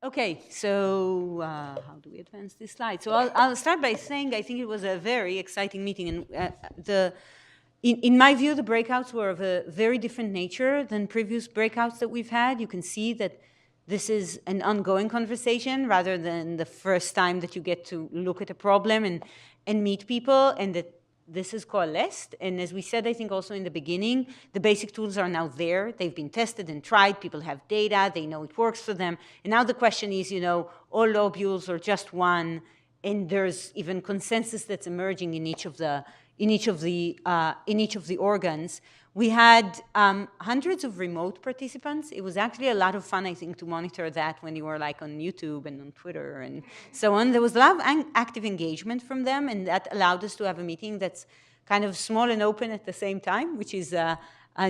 Okay, so how do we advance this slide? So I'll start by saying I think it was a very exciting meeting, and in my view, the breakouts were of a very different nature than previous breakouts that we've had. You can see that this is an ongoing conversation rather than the first time that you get to look at a problem and meet people, and that this is coalesced. And as we said, I think also in the beginning, the basic tools are now there. They've been tested and tried. People have data. They know it works for them. And now the question is, all lobules or just one? And there's even consensus that's emerging in each of the organs. We had hundreds of remote participants. It was actually a lot of fun, I think, to monitor that when you were like on YouTube and on Twitter and so on. There was a lot of active engagement from them, and that allowed us to have a meeting that's kind of small and open at the same time, which is a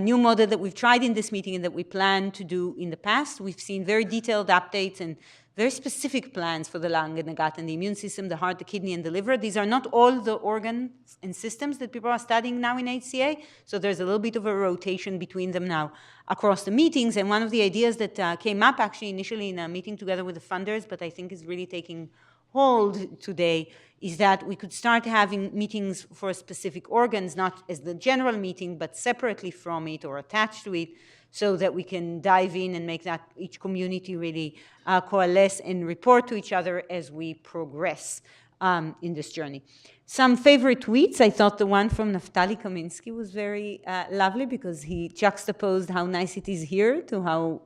new model that we've tried in this meeting and that we plan to do in the past. We've seen very detailed updates and very specific plans for the lung and the gut and the immune system, the heart, the kidney, and the liver. These are not all the organs and systems that people are studying now in HCA, so there's a little bit of a rotation between them now across the meetings. And one of the ideas that came up actually initially in a meeting together with the funders, but I think is really taking hold today, is that we could start having meetings for specific organs, not as the general meeting, but separately from it or attached to it, so that we can dive in and make that each community really coalesce and report to each other as we progress in this journey. Some favorite tweets. I thought the one from Naftali Kaminsky was very lovely because he juxtaposed how nice it is here to how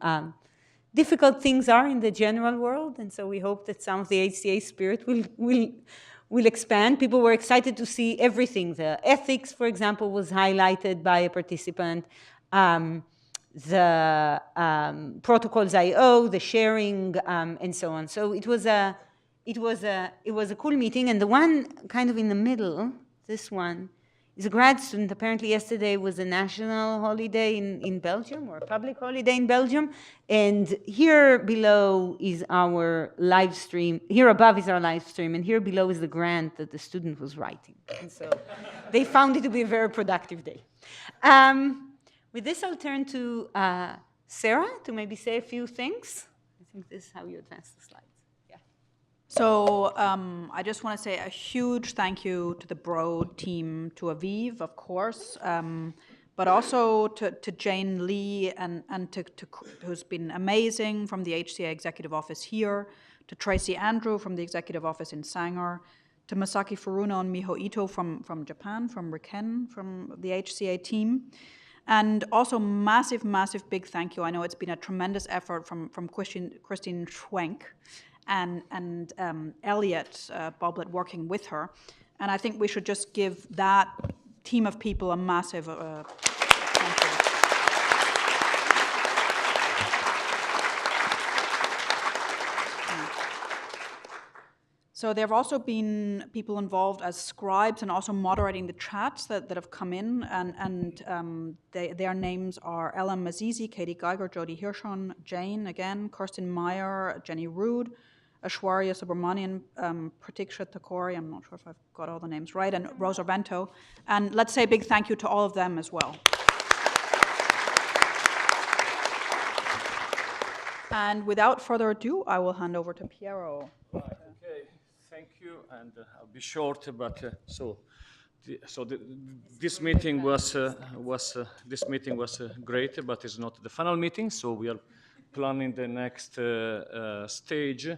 difficult things are in the general world. And so we hope that some of the HCA spirit will expand. People were excited to see everything. The ethics, for example, was highlighted by a participant. The protocols IO, the sharing, and so on. So it was a cool meeting. And the one kind of in the middle, this one, is a grad student. Apparently yesterday was a national holiday in Belgium, or a public holiday in Belgium. And here below is our live stream. Here above is our live stream, and here below is the grant that the student was writing. And so they found it to be a very productive day. With this, I'll turn to Sarah to maybe say a few things. I think this is how you advance the slides. Yeah. So I just want to say a huge thank you to the Broad team, to Aviv, of course, but also to Jane Lee and to who's been amazing from the HCA Executive Office here, to Tracy Andrew from the Executive Office in Sanger, to Masaki Furuno and Miho Ito from Japan, from Riken, from the HCA team. And also massive, massive big thank you. I know it's been a tremendous effort from Christine Schwenk and Elliot Boblet working with her. And I think we should just give that team of people a massive thank you. So there have also been people involved as scribes and also moderating the chats that have come in, and their names are Ella Mazizi, Katie Geiger, Jody Hirschon, Jane again, Kirsten Meyer, Jenny Rood, Ashwarya Subramanian, Pratiksha Thakori, I'm not sure if I've got all the names right, and Rosa Vento. And let's say a big thank you to all of them as well. And without further ado, I will hand over to Piero. Thank you, and I'll be short. But this meeting was great, but it's not the final meeting. So we are planning the next stage,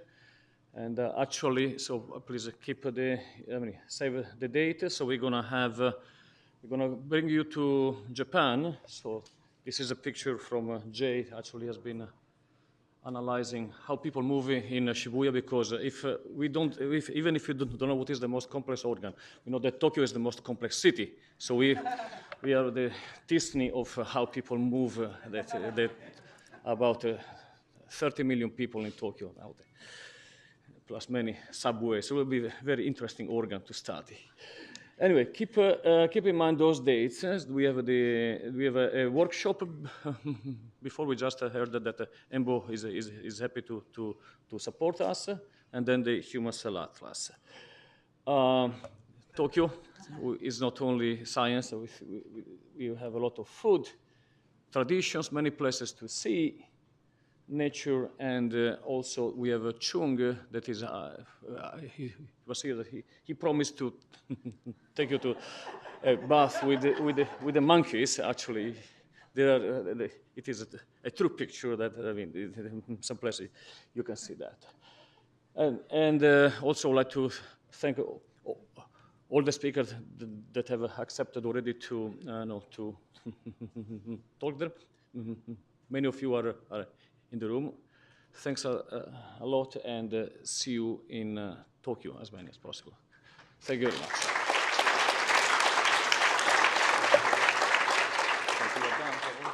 and actually, so please keep save the date. So we're gonna bring you to Japan. So this is a picture from Jay. Actually, has been analyzing how people move in Shibuya, because even if you don't know what is the most complex organ, we know that Tokyo is the most complex city. So we are the Disney of how people move. That about 30 million people in Tokyo now, plus many subways. So it will be a very interesting organ to study. Anyway, keep in mind those dates. We have a workshop. Before we just heard that EMBO is happy to support us, and then the Human Cell Atlas. Tokyo is not only science. We have a lot of food, traditions, many places to see, nature, and also we have a Chung that is, he was here that he promised to take you to a bath with the monkeys. Actually, there are, it is a true picture that, I mean, in some places you can see that. And also I'd like to thank all the speakers that have accepted already to to talk there. Many of you are in the room. Thanks a lot, and see you in Tokyo as many as possible. Thank you very much. Thank you.